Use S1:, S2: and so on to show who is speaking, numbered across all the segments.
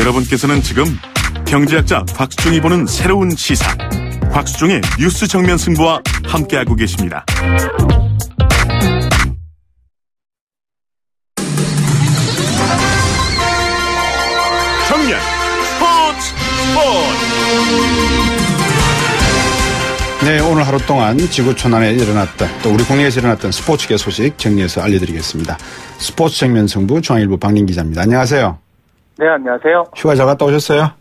S1: 여러분께서는 지금 경제학자 곽수종이 보는 새로운 시사, 곽수종의 뉴스 정면 승부와 함께하고 계십니다. 정면 스포츠.
S2: 네, 오늘 하루 동안 지구촌안에 일어났던, 또 우리 국내에서 일어났던 스포츠계 소식 정리해서 알려드리겠습니다. 스포츠 정면 승부 중앙일보 박린 기자입니다. 안녕하세요.
S3: 네, 안녕하세요.
S2: 휴가 잘 갔다 오셨어요?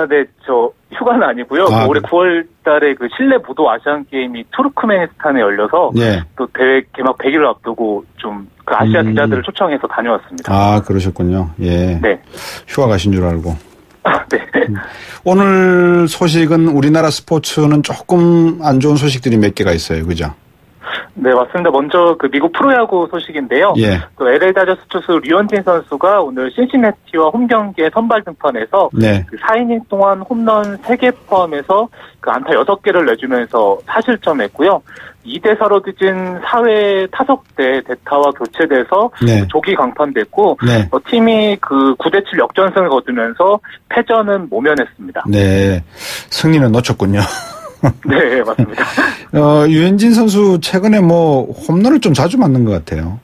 S3: 네, 저 휴가는 아니고요. 올해 9월 달에 그 실내 무도 아시안 게임이 투르크메니스탄에 열려서 또 대회 개막 100일을 앞두고 좀 그 아시아 기자들을 초청해서 다녀왔습니다.
S2: 그러셨군요. 예.
S3: 네.
S2: 휴가 가신 줄 알고.
S3: 네.
S2: 오늘 소식은 우리나라 스포츠는 조금 안 좋은 소식들이 몇 개가 있어요. 그죠?
S3: 네, 맞습니다. 먼저 그 미국 프로야구 소식인데요. 또 LA 다저스 투수 류현진 선수가 오늘 신시내티와 홈 경기에 선발 등판해서 그 4이닝 동안 홈런 3개 포함해서 그 안타 6개를 내주면서 4실점했고요. 2대4로 뒤진 4회 타석대 대타와 교체돼서 조기 강판됐고 팀이 그 9대7 역전승을 거두면서 패전은 모면했습니다.
S2: 네, 승리는 놓쳤군요.
S3: 네, 맞습니다.
S2: 류현진 선수 최근에 홈런을 좀 자주 맞는 것 같아요.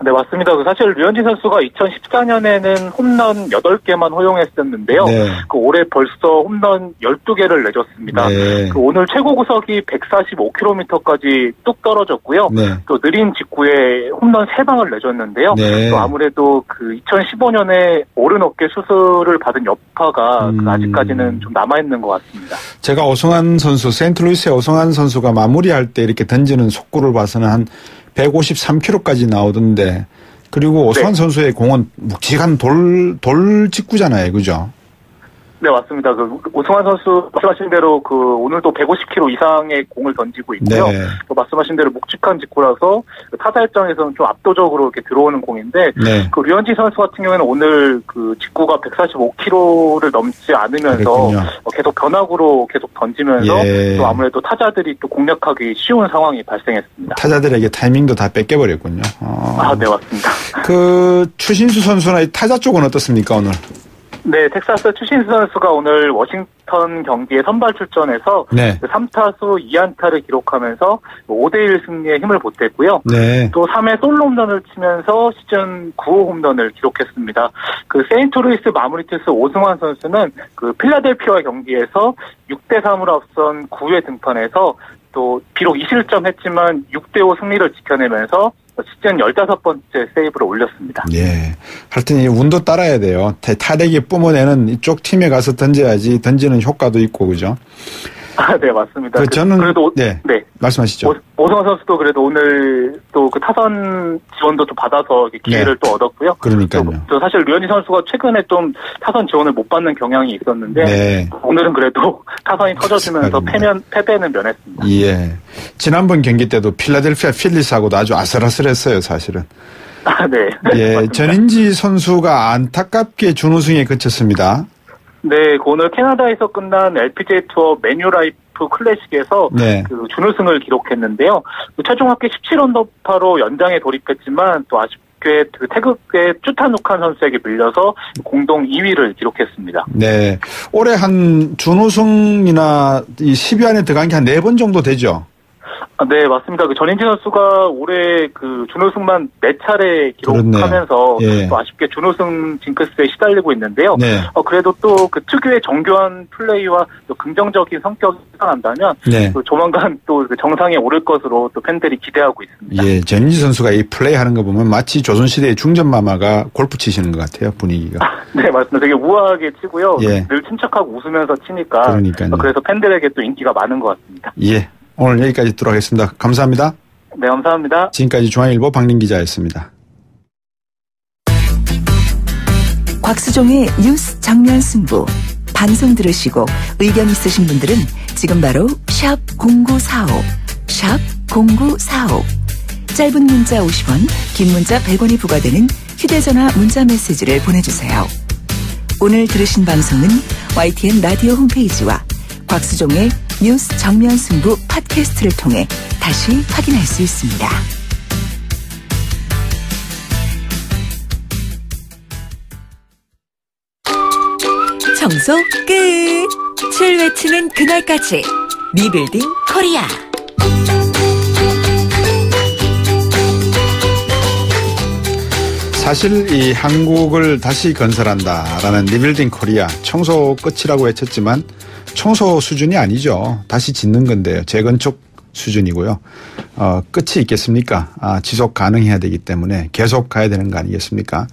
S3: 네, 맞습니다. 사실 류현진 선수가 2014년에는 홈런 8개만 허용했었는데요. 그 올해 벌써 홈런 12개를 내줬습니다. 그 오늘 최고 구속이 145km까지 뚝 떨어졌고요. 또 느린 직구에 홈런 3방을 내줬는데요. 또 아무래도 그 2015년에 오른 어깨 수술을 받은 여파가 아직까지는 좀 남아있는 것 같습니다.
S2: 제가 오승환 선수, 세인트루이스의 오승환 선수가 마무리할 때 이렇게 던지는 속구를 봐서는 한 153km까지 나오던데, 그리고 오승환 선수의 공은 묵직한 돌 직구잖아요. 그죠?
S3: 네, 맞습니다. 그 오승환 선수 말씀하신 대로 그 오늘도 150km 이상의 공을 던지고 있고요. 또 말씀하신 대로 묵직한 직구라서 타자 입장에서는 좀 압도적으로 이렇게 들어오는 공인데, 그 류현진 선수 같은 경우에는 오늘 그 직구가 145km를 넘지 않으면서 계속 변화구로 계속 던지면서 또 아무래도 타자들이 또 공략하기 쉬운 상황이 발생했습니다.
S2: 타자들에게 타이밍도 다 뺏겨버렸군요.
S3: 네, 맞습니다.
S2: 그 추신수 선수나 타자 쪽은 어떻습니까, 오늘?
S3: 네, 텍사스 추신수 선수가 오늘 워싱턴 경기에 선발 출전해서 3타수 2안타를 기록하면서 5대1 승리에 힘을 보탰고요. 또 3회 솔로 홈런을 치면서 시즌 9호 홈런을 기록했습니다. 그 세인트루이스 마무리 투수 오승환 선수는 그 필라델피아 경기에서 6대3으로 앞선 9회 등판해서 또 비록 2실점했지만 6대5 승리를 지켜내면서 시즌 15번째 세이브를 올렸습니다.
S2: 하여튼 이 운도 따라야 돼요. 타대기 뿜어내는 이쪽 팀에 가서 던져야지 던지는 효과도 있고, 그죠?
S3: 네, 맞습니다.
S2: 저는 그래도 말씀하시죠.
S3: 오승환 선수도 그래도 오늘 또 그 타선 지원도 좀 받아서 기회를 또 얻었고요.
S2: 그러니까요.
S3: 또 사실 류현진 선수가 최근에 좀 타선 지원을 못 받는 경향이 있었는데 오늘은 그래도 타선이 터져주면서 패배는 면했습니다.
S2: 지난번 경기 때도 필라델피아 필리스하고도 아주 아슬아슬했어요, 사실은.
S3: 네. 전인지
S2: 선수가 안타깝게 준우승에 그쳤습니다.
S3: 네, 오늘 캐나다에서 끝난 LPGA 투어 메뉴라이프 클래식에서 그 준우승을 기록했는데요. 최종 합계 17언더파로 연장에 돌입했지만 또 아쉽게 그 태극의 쭈타누칸 선수에게 밀려서 공동 2위를 기록했습니다. 네,
S2: 올해 한 준우승이나 이 10위 안에 들어간 게 한 4번 정도 되죠?
S3: 네, 맞습니다. 그 전인지 선수가 올해 그 준우승만 4차례 기록하면서 또 아쉽게 준우승 징크스에 시달리고 있는데요. 그래도 또 그 특유의 정교한 플레이와 또 긍정적인 성격이 나타난다면 또 조만간 또 그 정상에 오를 것으로 또 팬들이 기대하고 있습니다.
S2: 전인지 선수가 이 플레이 하는 거 보면 마치 조선시대의 중전마마가 골프 치시는 것 같아요, 분위기가.
S3: 네, 맞습니다. 되게 우아하게 치고요. 늘 침착하고 웃으면서 치니까. 그래서 팬들에게 또 인기가 많은 것 같습니다.
S2: 오늘 여기까지 듣도록 하겠습니다. 감사합니다.
S3: 네, 감사합니다.
S2: 지금까지 중앙일보 박린 기자였습니다.
S4: 곽수종의 뉴스 정면 승부. 방송 들으시고 의견 있으신 분들은 지금 바로 샵 0945, 샵 0945. 짧은 문자 50원, 긴 문자 100원이 부과되는 휴대전화 문자 메시지를 보내주세요. 오늘 들으신 방송은 YTN 라디오 홈페이지와 곽수종의 뉴스 정면 승부 팟캐스트를 통해 다시 확인할 수 있습니다. 청소 끝. 칠 외치는 그날까지 리빌딩 코리아.
S2: 사실 이 한국을 다시 건설한다라는 리빌딩 코리아, 청소 끝이라고 외쳤지만 청소 수준이 아니죠. 다시 짓는 건데요. 재건축 수준이고요. 끝이 있겠습니까? 지속 가능해야 되기 때문에 계속 가야 되는 거 아니겠습니까?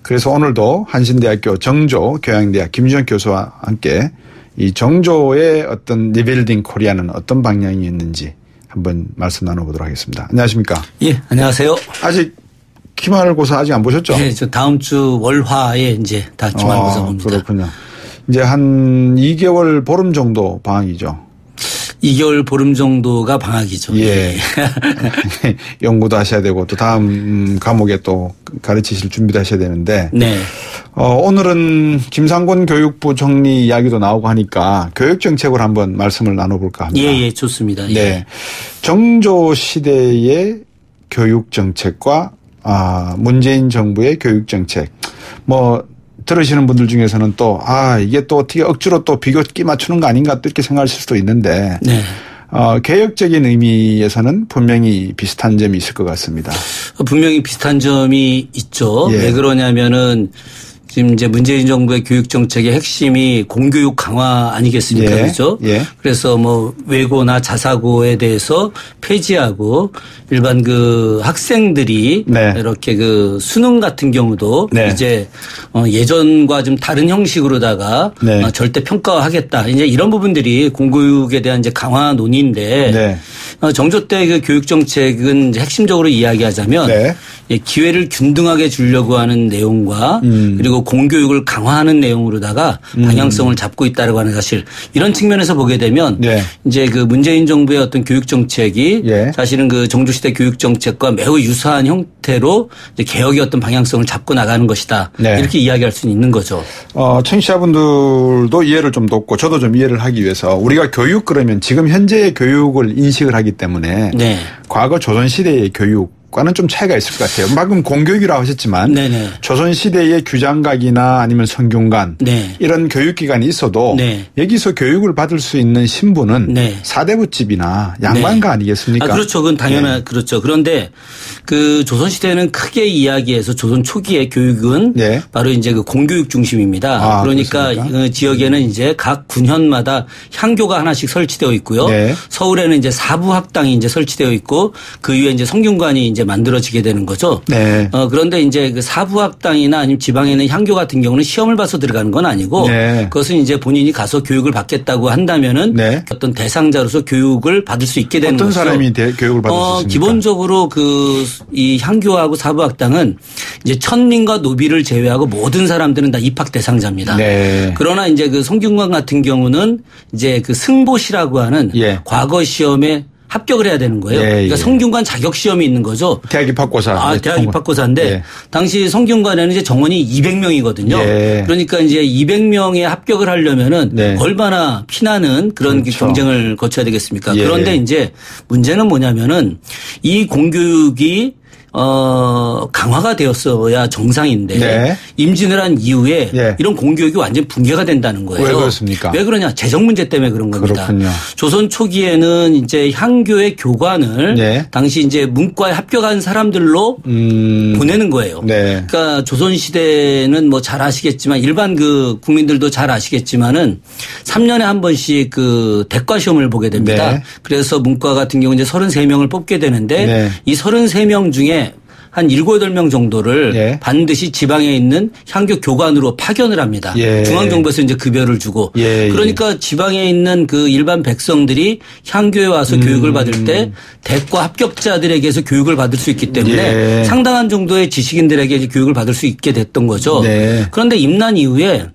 S2: 그래서 오늘도 한신대학교 정조 교양대학 김준혁 교수와 함께 이 정조의 어떤 리빌딩 코리아는 어떤 방향이었는지 한번 말씀 나눠보도록 하겠습니다. 안녕하십니까?
S5: 예, 안녕하세요.
S2: 아직 기말고사 아직 안 보셨죠?
S5: 네, 저 다음 주 월화에 이제 다 기말고사 봅니다.
S2: 그렇군요. 이제 한 2개월 보름 정도 방학이죠.
S5: 2개월 보름 정도가 방학이죠.
S2: 예. 연구도 하셔야 되고 또 다음 과목에 또 가르치실 준비도 하셔야 되는데.
S5: 네.
S2: 오늘은 김상곤 교육부 총리 이야기도 나오고 하니까 교육정책으로 한번 말씀을 나눠볼까 합니다.
S5: 예, 예, 좋습니다.
S2: 네.
S5: 예.
S2: 정조 시대의 교육정책과 문재인 정부의 교육정책. 들으시는 분들 중에서는 또, 이게 또 어떻게 억지로 또 비교 끼 맞추는 거 아닌가 또 이렇게 생각하실 수도 있는데.
S5: 네.
S2: 개혁적인 의미에서는 분명히 비슷한 점이 있을 것 같습니다.
S5: 분명히 비슷한 점이 있죠.
S2: 예.
S5: 왜 그러냐면은 지금 이제 문재인 정부의 교육 정책의 핵심이 공교육 강화 아니겠습니까?
S2: 예.
S5: 그렇죠?
S2: 예.
S5: 그래서 외고나 자사고에 대해서 폐지하고 일반 그 학생들이
S2: 네.
S5: 이렇게 그 수능 같은 경우도
S2: 네.
S5: 이제 예전과 좀 다른 형식으로다가
S2: 네.
S5: 절대 평가하겠다. 이제 이런 부분들이 공교육에 대한 이제 강화 논의인데
S2: 네.
S5: 정조 때 그 교육 정책은 이제 핵심적으로 이야기하자면
S2: 네.
S5: 기회를 균등하게 주려고 하는 내용과 그리고 공교육을 강화하는 내용으로다가 방향성을 잡고 있다라고 하는 사실, 이런 측면에서 보게 되면
S2: 네.
S5: 이제 그 문재인 정부의 어떤 교육 정책이
S2: 예.
S5: 사실은 그 정조시대 교육 정책과 매우 유사한 형태로 이제 개혁의 어떤 방향성을 잡고 나가는 것이다.
S2: 네.
S5: 이렇게 이야기할 수는 있는 거죠.
S2: 청취자분들도 이해를 좀 돕고 저도 좀 이해를 하기 위해서 우리가 교육 그러면 지금 현재의 교육을 인식을 하기 때문에
S5: 네.
S2: 과거 조선시대의 교육과는 좀 차이가 있을 것 같아요. 방금 공교육이라고 하셨지만
S5: 네네.
S2: 조선시대의 규장각이나 아니면 성균관
S5: 네.
S2: 이런 교육기관이 있어도
S5: 네.
S2: 여기서 교육을 받을 수 있는 신분은
S5: 네.
S2: 사대부집이나 양반가
S5: 네.
S2: 아니겠습니까?
S5: 그렇죠. 그건 당연한 그렇죠. 그런데 그 조선시대는 크게 이야기해서 조선 초기의 교육은
S2: 네.
S5: 바로 이제 그 공교육 중심입니다. 그러니까 그 지역에는 이제 각 군현마다 향교가 하나씩 설치되어 있고요.
S2: 네.
S5: 서울에는 이제 사부학당이 이제 설치되어 있고 그 위에 이제 성균관이 이제 만들어지게 되는 거죠.
S2: 네.
S5: 그런데 이제 그 사부학당이나 아니면 지방에 있는 향교 같은 경우는 시험을 봐서 들어가는 건 아니고
S2: 네.
S5: 그것은 이제 본인이 가서 교육을 받겠다고 한다면은
S2: 네.
S5: 어떤 대상자로서 교육을 받을 수 있게 되는
S2: 어떤
S5: 거죠.
S2: 사람이 교육을 받을 수 있습니까?
S5: 기본적으로 이 향교하고 사부학당은 이제 천민과 노비를 제외하고 모든 사람들은 다 입학 대상자입니다.
S2: 네.
S5: 그러나 이제 그 성균관 같은 경우는 이제 그 승보시라고 하는
S2: 예.
S5: 과거 시험에 합격을 해야 되는 거예요.
S2: 예,
S5: 그러니까
S2: 예.
S5: 성균관 자격 시험이 있는 거죠.
S2: 대학 입학고사.
S5: 대학 입학고사인데
S2: 예.
S5: 당시 성균관에는 이제 정원이 200명이거든요.
S2: 예.
S5: 그러니까 이제 200명에 합격을 하려면은
S2: 네.
S5: 얼마나 피나는 그런
S2: 그렇죠.
S5: 경쟁을 거쳐야 되겠습니까?
S2: 예.
S5: 그런데 이제 문제는 뭐냐면은 이 공교육이 강화가 되었어야 정상인데
S2: 네.
S5: 임진을 한 이후에
S2: 예.
S5: 이런 공교육이 완전 붕괴가 된다는 거예요.
S2: 왜 그렇습니까?
S5: 왜 그러냐? 재정 문제 때문에 그런 겁니다.
S2: 그렇군요.
S5: 조선 초기에는 이제 향교의 교관을
S2: 네.
S5: 당시 이제 문과에 합격한 사람들로 보내는 거예요.
S2: 네.
S5: 그러니까 조선 시대는 뭐 잘 아시겠지만 일반 그 국민들도 잘 아시겠지만은 3년에 한 번씩 그 대과 시험을 보게 됩니다.
S2: 네.
S5: 그래서 문과 같은 경우 이제 33명을 뽑게 되는데
S2: 네.
S5: 이 33명 중에 한 7, 8명 정도를
S2: 예.
S5: 반드시 지방에 있는 향교 교관으로 파견을 합니다.
S2: 예.
S5: 중앙정부에서 이제 급여를 주고.
S2: 예.
S5: 그러니까 지방에 있는 그 일반 백성들이 향교에 와서 교육을 받을 때 대과 합격자들에게서 교육을 받을 수 있기 때문에
S2: 예.
S5: 상당한 정도의 지식인들에게 이제 교육을 받을 수 있게 됐던 거죠.
S2: 네.
S5: 그런데 임난 이후에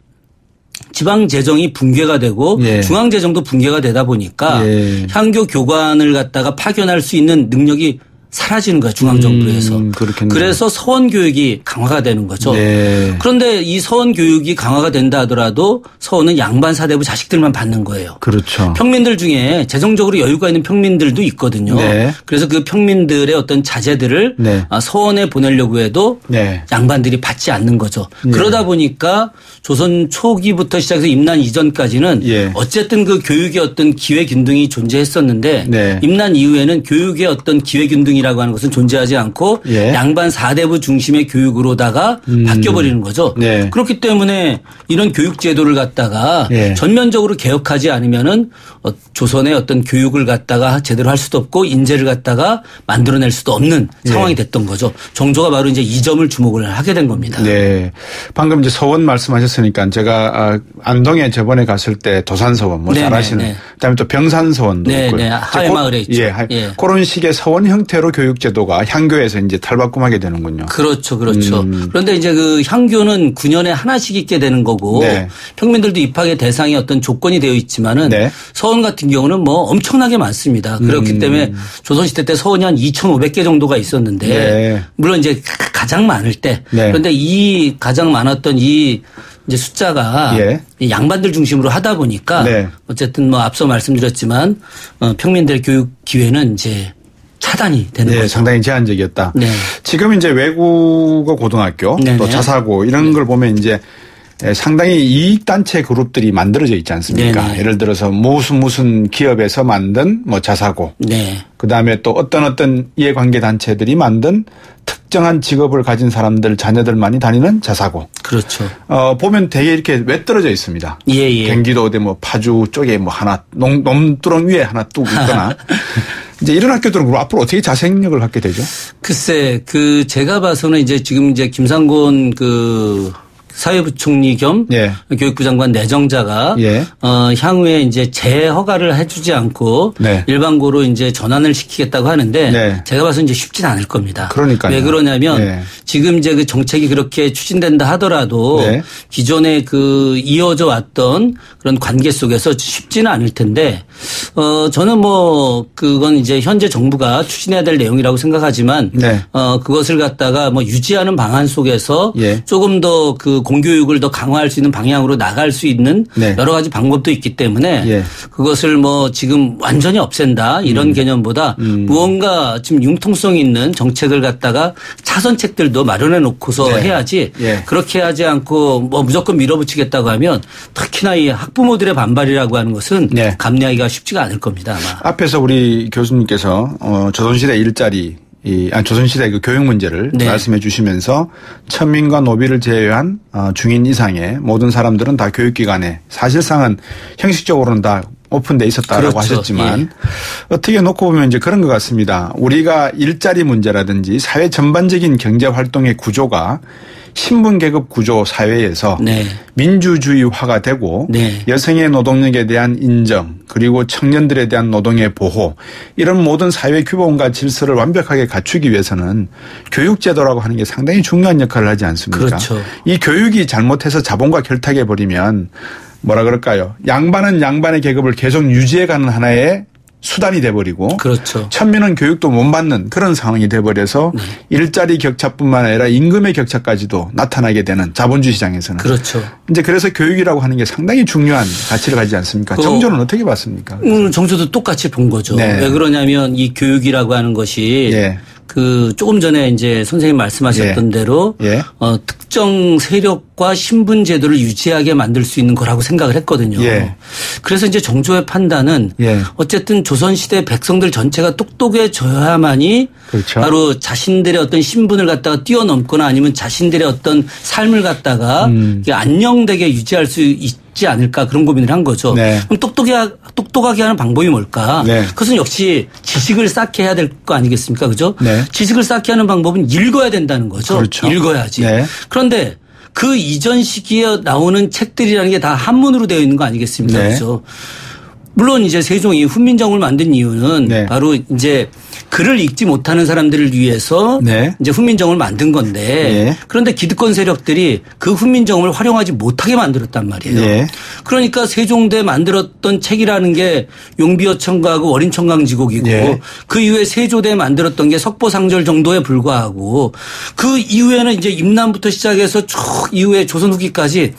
S5: 지방 재정이 붕괴가 되고
S2: 예.
S5: 중앙 재정도 붕괴가 되다 보니까
S2: 예.
S5: 향교 교관을 갖다가 파견할 수 있는 능력이 사라지는 거예요. 중앙정부에서.
S2: 그렇겠네요.
S5: 그래서 서원 교육이 강화가 되는 거죠.
S2: 네.
S5: 그런데 이 서원 교육이 강화가 된다 하더라도 서원은 양반 사대부 자식들만 받는 거예요.
S2: 그렇죠.
S5: 평민들 중에 재정적으로 여유가 있는 평민들도 있거든요.
S2: 네.
S5: 그래서 그 평민들의 어떤 자제들을
S2: 네.
S5: 서원에 보내려고 해도
S2: 네.
S5: 양반들이 받지 않는 거죠.
S2: 네.
S5: 그러다 보니까 조선 초기부터 시작해서 임난 이전까지는
S2: 예.
S5: 어쨌든 그 교육의 어떤 기회균등이 존재했었는데
S2: 네.
S5: 임난 이후에는 교육의 어떤 기회균등이라고 하는 것은 존재하지 않고
S2: 예.
S5: 양반 사대부 중심의 교육으로다가 바뀌어버리는 거죠.
S2: 네.
S5: 그렇기 때문에 이런 교육제도를 갖다가
S2: 예.
S5: 전면적으로 개혁하지 않으면은 조선의 어떤 교육을 갖다가 제대로 할 수도 없고 인재를 갖다가 만들어낼 수도 없는 상황이 됐던 거죠. 정조가 바로 이제 이 점을 주목을 하게 된 겁니다.
S2: 네. 방금 이제 서원 말씀하셨으니까 제가 안동에 저번에 갔을 때 도산서원 뭐 잘 아시는 그다음에 또 병산서원도 있고요.
S5: 하회마을에 있죠.
S2: 예. 그런 식의 서원 형태로 교육제도가 향교에서 이제 탈바꿈하게 되는군요.
S5: 그렇죠. 그런데 이제 그 향교는 9년에 하나씩 있게 되는 거고
S2: 네.
S5: 평민들도 입학의 대상이 어떤 조건이 되어 있지만은
S2: 네.
S5: 서원 같은 경우는 뭐 엄청나게 많습니다. 그렇기 때문에 조선시대 때 서원이 한 2,500개 정도가 있었는데
S2: 네.
S5: 물론 이제 가장 많을 때
S2: 네.
S5: 그런데 이 가장 많았던 이 이제 숫자가
S2: 예.
S5: 양반들 중심으로 하다 보니까
S2: 네.
S5: 어쨌든 뭐 앞서 말씀드렸지만 평민들의 교육 기회는 이제 차단이 되는 거죠.
S2: 상당히 제한적이었다.
S5: 네.
S2: 지금 이제 외국어 고등학교
S5: 네네.
S2: 또 자사고 이런 걸 보면 이제 상당히 이익단체 그룹들이 만들어져 있지 않습니까?
S5: 네네.
S2: 예를 들어서 무슨 기업에서 만든 뭐 자사고.
S5: 네.
S2: 그다음에 또 어떤 이해관계 단체들이 만든 특정한 직업을 가진 사람들 자녀들만이 다니는 자사고.
S5: 그렇죠.
S2: 보면 되게 이렇게 외떨어져 있습니다.
S5: 예.
S2: 경기도 어디 뭐 파주 쪽에 뭐 하나 논두렁 위에 하나 뚝 있거나. 이제 이런 학교들은 앞으로 어떻게 자생력을 갖게 되죠?
S5: 글쎄, 제가 봐서는 이제 지금 이제 김상곤 사회부총리 겸
S2: 예.
S5: 교육부 장관 내정자가
S2: 예.
S5: 향후에 이제 재허가를 해주지 않고
S2: 네.
S5: 일반고로 이제 전환을 시키겠다고 하는데
S2: 네.
S5: 제가 봐서는 이제 쉽지는 않을 겁니다.
S2: 그러니까요.
S5: 왜 그러냐면
S2: 네.
S5: 지금 이제 그 정책이 그렇게 추진된다 하더라도
S2: 네.
S5: 기존에 이어져 왔던 그런 관계 속에서 쉽지는 않을 텐데 저는 뭐 그건 이제 현재 정부가 추진해야 될 내용이라고 생각하지만
S2: 네.
S5: 그것을 갖다가 뭐 유지하는 방안 속에서
S2: 예.
S5: 조금 더 공교육을 더 강화할 수 있는 방향으로 나갈 수 있는
S2: 네.
S5: 여러 가지 방법도 있기 때문에
S2: 예.
S5: 그것을 뭐 지금 완전히 없앤다 이런 개념보다 무언가 지금 융통성 있는 정책을 갖다가 차선책들도 마련해 놓고서
S2: 네.
S5: 해야지
S2: 예.
S5: 그렇게 하지 않고 뭐 무조건 밀어붙이겠다고 하면 특히나 이 학부모들의 반발이라고 하는 것은
S2: 네.
S5: 감내하기가 쉽지가 않을 겁니다 아마.
S2: 앞에서 우리 교수님께서 조선시대 일자리 조선시대 그 교육 문제를
S5: 네.
S2: 말씀해 주시면서 천민과 노비를 제외한 중인 이상의 모든 사람들은 다 교육기관에 사실상은 형식적으로는 다 오픈돼 있었다라고
S5: 그렇죠.
S2: 하셨지만
S5: 예.
S2: 어떻게 놓고 보면 이제 그런 것 같습니다. 우리가 일자리 문제라든지 사회 전반적인 경제 활동의 구조가 신분 계급 구조 사회에서
S5: 네.
S2: 민주주의화가 되고
S5: 네.
S2: 여성의 노동력에 대한 인정 그리고 청년들에 대한 노동의 보호 이런 모든 사회 규범과 질서를 완벽하게 갖추기 위해서는 교육제도라고 하는 게 상당히 중요한 역할을 하지 않습니까?
S5: 그렇죠.
S2: 이 교육이 잘못해서 자본과 결탁해 버리면 뭐라 그럴까요? 양반은 양반의 계급을 계속 유지해가는 하나의 수단이 돼버리고
S5: 그렇죠.
S2: 천민은 교육도 못 받는 그런 상황이 돼버려서
S5: 네.
S2: 일자리 격차뿐만 아니라 임금의 격차까지도 나타나게 되는 자본주의 시장에서는.
S5: 그렇죠.
S2: 이제 그래서 교육이라고 하는 게 상당히 중요한 가치를 가지지 않습니까? 정조는 어떻게 봤습니까?
S5: 정조도 똑같이 본 거죠.
S2: 네.
S5: 왜 그러냐면 이 교육이라고 하는 것이
S2: 예.
S5: 조금 전에 이제 선생님 말씀하셨던
S2: 예.
S5: 대로
S2: 예.
S5: 특정 세력과 신분 제도를 유지하게 만들 수 있는 거라고 생각을 했거든요.
S2: 예.
S5: 그래서 이제 정조의 판단은
S2: 예.
S5: 어쨌든 조선시대 백성들 전체가 똑똑해져야만이
S2: 그렇죠.
S5: 바로 자신들의 어떤 신분을 갖다가 뛰어넘거나 아니면 자신들의 어떤 삶을 갖다가 안녕되게 유지할 수 있지 않을까 그런 고민을 한 거죠.
S2: 네.
S5: 그럼 똑똑하게 하는 방법이 뭘까?
S2: 네.
S5: 그것은 역시 지식을 쌓게 해야 될 거 아니겠습니까? 그죠?
S2: 네.
S5: 지식을 쌓게 하는 방법은 읽어야 된다는 거죠.
S2: 그렇죠.
S5: 읽어야지.
S2: 네.
S5: 그런데 그 이전 시기에 나오는 책들이라는 게 다 한문으로 되어 있는 거 아니겠습니까?
S2: 네.
S5: 그죠? 물론 이제 세종이 훈민정음을 만든 이유는 네. 바로 이제 글을 읽지 못하는 사람들을 위해서 네. 이제 훈민정음을 만든 건데 네. 그런데 기득권 세력들이 그 훈민정음을 활용하지 못하게 만들었단 말이에요. 네. 그러니까 세종대 만들었던 책이라는 게 용비어천가하고 월인천강지곡이고 네. 그 이후에 세조대 만들었던 게 석보상절 정도에 불과하고 그 이후에는 이제 임남부터 시작해서 쭉 이후에 조선 후기까지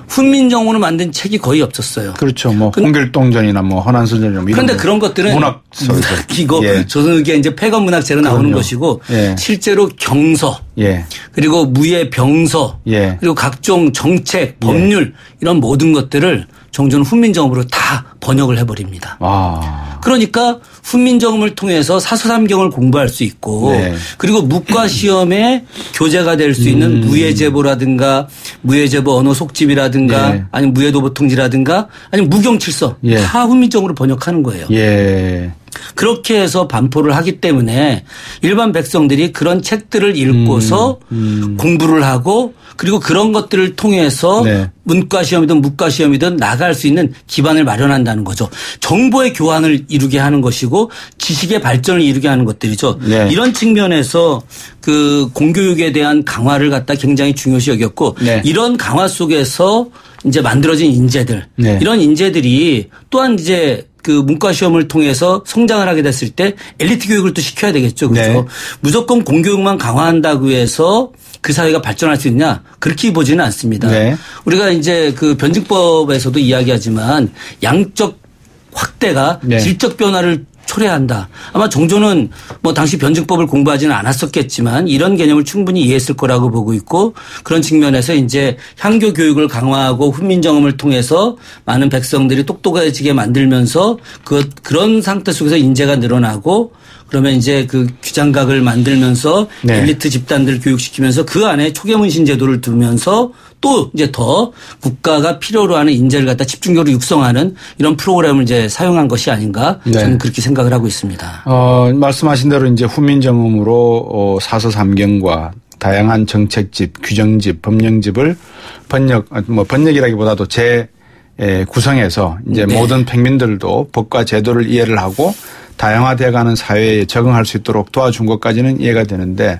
S5: 훈민정음으로 만든 책이 거의 없었어요.
S2: 그렇죠. 뭐 홍길동전이나 뭐 허난선전이나
S5: 그런데 그런 것들은 문학이고 예. 조선후기에 이제 폐건문학재로 나오는 것이고 예. 실제로 경서 예. 그리고 무예병서 예. 그리고 각종 정책, 법률 예. 이런 모든 것들을 정조는 훈민정음으로 다 번역을 해버립니다. 아. 그러니까 훈민정음을 통해서 사서삼경을 공부할 수 있고 네. 그리고 문과시험에 교재가 될 수 있는 무예제보라든가 무예제보 언어 속집이라든가 네. 아니면 무예도보통지라든가 아니면 무경칠서 예. 다 훈민정음으로 번역하는 거예요. 예. 그렇게 해서 반포를 하기 때문에 일반 백성들이 그런 책들을 읽고서 공부를 하고 그리고 그런 것들을 통해서 네. 문과시험이든 무과시험이든 나갈 수 있는 기반을 마련한다는 거죠. 정보의 교환을 이루게 하는 것이고 지식의 발전을 이루게 하는 것들이죠. 네. 이런 측면에서 그 공교육에 대한 강화를 갖다 굉장히 중요시 여겼고 네. 이런 강화 속에서 이제 만들어진 인재들 네. 이런 인재들이 또한 이제 그 문과시험을 통해서 성장을 하게 됐을 때 엘리트 교육을 또 시켜야 되겠죠. 그렇죠. 네. 무조건 공교육만 강화한다고 해서 그 사회가 발전할 수 있냐 그렇게 보지는 않습니다. 네. 우리가 이제 그 변증법에서도 이야기하지만 양적 확대가 네. 질적 변화를 초래한다. 아마 정조는 뭐 당시 변증법을 공부하지는 않았었겠지만 이런 개념을 충분히 이해했을 거라고 보고 있고 그런 측면에서 이제 향교 교육을 강화하고 훈민정음을 통해서 많은 백성들이 똑똑해지게 만들면서 그런 상태 속에서 인재가 늘어나고 그러면 이제 그 규장각을 만들면서 네. 엘리트 집단들을 교육시키면서 그 안에 초계문신 제도를 두면서 또 이제 더 국가가 필요로 하는 인재를 갖다 집중적으로 육성하는 이런 프로그램을 이제 사용한 것이 아닌가 네. 저는 그렇게 생각을 하고 있습니다.
S2: 말씀하신 대로 이제 훈민정음으로 사서삼경과 다양한 정책집, 규정집, 법령집을 번역이라기보다도 구성해서 이제 네. 모든 평민들도 법과 제도를 이해를 하고 다양화되어가는 사회에 적응할 수 있도록 도와준 것까지는 이해가 되는데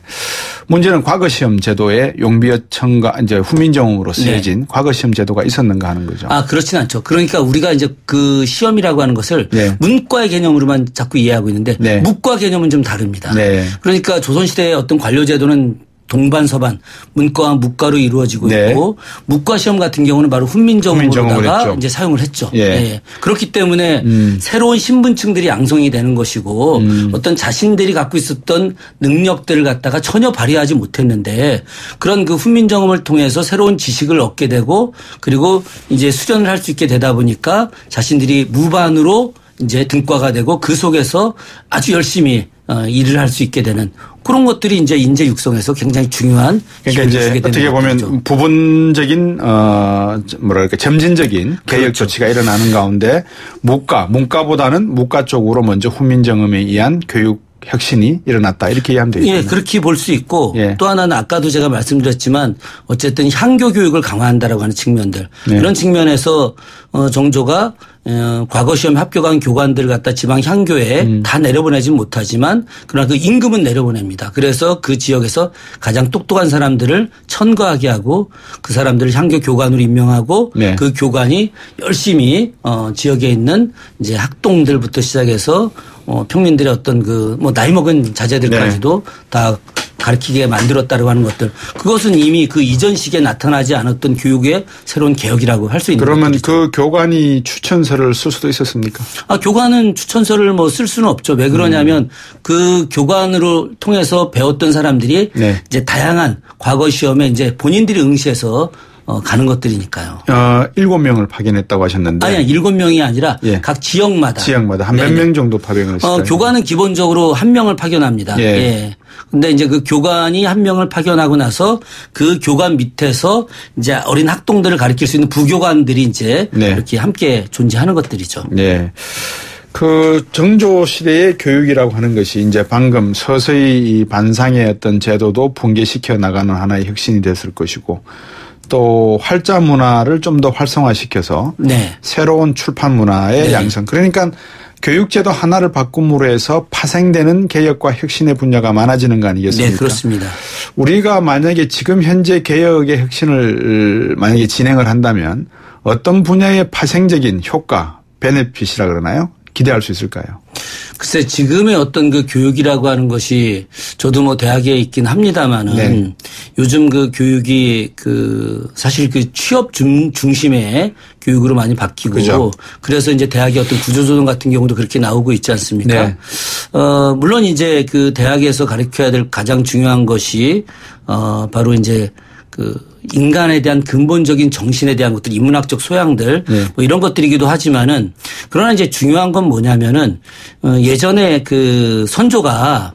S2: 문제는 과거시험 제도에 용비어천가 이제 훈민정음으로 쓰여진 네. 과거시험 제도가 있었는가 하는 거죠.
S5: 아, 그렇진 않죠. 그러니까 우리가 이제 그 시험이라고 하는 것을 네. 문과의 개념으로만 자꾸 이해하고 있는데 네. 무과 개념은 좀 다릅니다. 네. 그러니까 조선시대의 어떤 관료제도는 동반서반 문과와 무과로 이루어지고 네. 있고 무과 시험 같은 경우는 바로 훈민정음으로다가 이제 사용을 했죠. 예. 예. 그렇기 때문에 새로운 신분층들이 양성이 되는 것이고 어떤 자신들이 갖고 있었던 능력들을 갖다가 전혀 발휘하지 못했는데 그런 그 훈민정음을 통해서 새로운 지식을 얻게 되고 그리고 이제 수련을 할 수 있게 되다 보니까 자신들이 무반으로 이제 등과가 되고 그 속에서 아주 열심히 일을 할 수 있게 되는 그런 것들이 이제 인재 육성에서 굉장히 중요한
S2: 그러니까 이제 어떻게 보면 것들이죠. 부분적인 점진적인 개혁 그렇죠. 조치가 일어나는 가운데 문과보다는 무과 쪽으로 먼저 훈민정음에 의한 교육 혁신이 일어났다 이렇게 이해하면 되겠네요.
S5: 예, 그렇게 볼 수 있고 예. 또 하나는 아까도 제가 말씀드렸지만 어쨌든 향교 교육을 강화한다라고 하는 측면들 네. 이런 측면에서 정조가 과거 시험 합격한 교관들을 갖다 지방 향교에 다 내려보내지 못하지만 그러나 그 임금은 내려보냅니다. 그래서 그 지역에서 가장 똑똑한 사람들을 천거하게 하고 그 사람들을 향교 교관으로 임명하고 네. 그 교관이 열심히 지역에 있는 이제 학동들부터 시작해서 평민들의 어떤 나이 먹은 자제들까지도 네. 다 가르치게 만들었다고 하는 것들. 그것은 이미 그 이전 시기에 나타나지 않았던 교육의 새로운 개혁이라고 할 수 있는
S2: 그러면 것들이죠. 그 교관이 추천서를 쓸 수도 있었습니까?
S5: 교관은 추천서를 쓸 수는 없죠. 왜 그러냐면 그 교관으로 통해서 배웠던 사람들이 네. 이제 다양한 과거 시험에 이제 본인들이 응시해서 가는 것들이니까요.
S2: 7명을 파견했다고 하셨는데.
S5: 아니, 7명이 아니라 예. 각 지역마다.
S2: 한 몇 명 정도 파견을 했어요?
S5: 교관은 기본적으로 1명을 파견합니다. 예. 예. 근데 이제 그 교관이 1명을 파견하고 나서 그 교관 밑에서 이제 어린 학동들을 가르칠 수 있는 부교관들이 이제 네. 이렇게 함께 존재하는 것들이죠.
S2: 네. 그 정조 시대의 교육이라고 하는 것이 이제 방금 서서히 이 반상의 어떤 제도도 붕괴시켜 나가는 하나의 혁신이 됐을 것이고 또 활자 문화를 좀 더 활성화시켜서 네. 새로운 출판 문화의 네. 양성. 그러니까 교육제도 하나를 바꿈으로 해서 파생되는 개혁과 혁신의 분야가 많아지는 거 아니겠습니까?
S5: 네, 그렇습니다.
S2: 우리가 만약에 지금 현재 개혁의 혁신을 만약에 진행을 한다면 어떤 분야의 파생적인 효과, 베네핏이라 그러나요? 기대할 수 있을까요?
S5: 글쎄 지금의 어떤 그 교육이라고 하는 것이 저도 뭐 대학에 있긴 합니다만은 네. 요즘 그 교육이 그 사실 그 취업 중심의 교육으로 많이 바뀌고 그죠. 그래서 이제 대학의 어떤 구조조정 같은 경우도 그렇게 나오고 있지 않습니까? 네. 물론 이제 그 대학에서 가르쳐야 될 가장 중요한 것이 바로 이제 그 인간에 대한 근본적인 정신에 대한 것들, 인문학적 소양들 네. 뭐 이런 것들이기도 하지만은 그러나 이제 중요한 건 뭐냐면은 예전에 그 선조가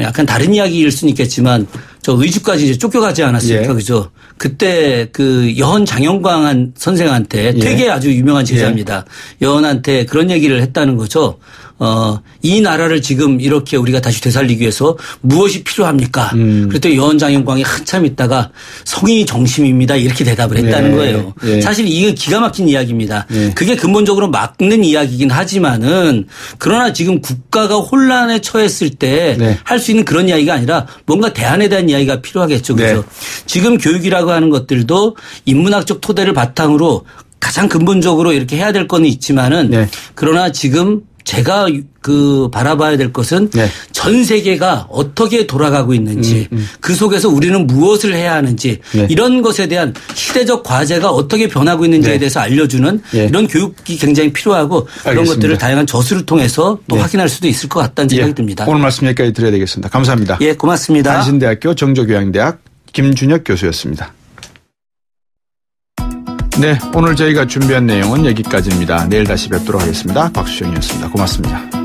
S5: 약간 다른 이야기일 수는 있겠지만 저 의주까지 이제 쫓겨가지 않았습니까? 예. 그죠? 그때 그 여헌 장영광 선생한테 되게 아주 유명한 제자입니다. 여헌한테 그런 얘기를 했다는 거죠. 이 나라를 지금 이렇게 우리가 다시 되살리기 위해서 무엇이 필요합니까? 그랬더니 여헌 장영광이 한참 있다가 성이 정심입니다. 이렇게 대답을 했다는 거예요. 사실 이게 기가 막힌 이야기입니다. 그게 근본적으로 맞는 이야기긴 하지만은 그러나 지금 국가가 혼란에 처했을 때 할 수 있는 그런 이야기가 아니라 뭔가 대안에 대한 이야기가 필요하겠죠. 그죠? 지금 교육이라고 하는 것들도 인문학적 토대를 바탕으로 가장 근본적으로 이렇게 해야 될 건 있지만은 그러나 지금 제가 그 바라봐야 될 것은 전 세계가 어떻게 돌아가고 있는지 그 속에서 우리는 무엇을 해야 하는지 이런 것에 대한 시대적 과제가 어떻게 변하고 있는지에 대해서 알려주는 이런 교육이 굉장히 필요하고 그런 알겠습니다. 것들을 다양한 저술을 통해서 또 확인할 수도 있을 것 같다는 생각이 듭니다.
S2: 오늘 말씀 여기까지 드려야 되겠습니다. 감사합니다.
S5: 예, 고맙습니다.
S2: 한신대학교 정조교양대학 김준혁 교수였습니다. 네, 오늘 저희가 준비한 내용은 여기까지입니다. 내일 다시 뵙도록 하겠습니다. 곽수정이었습니다. 고맙습니다.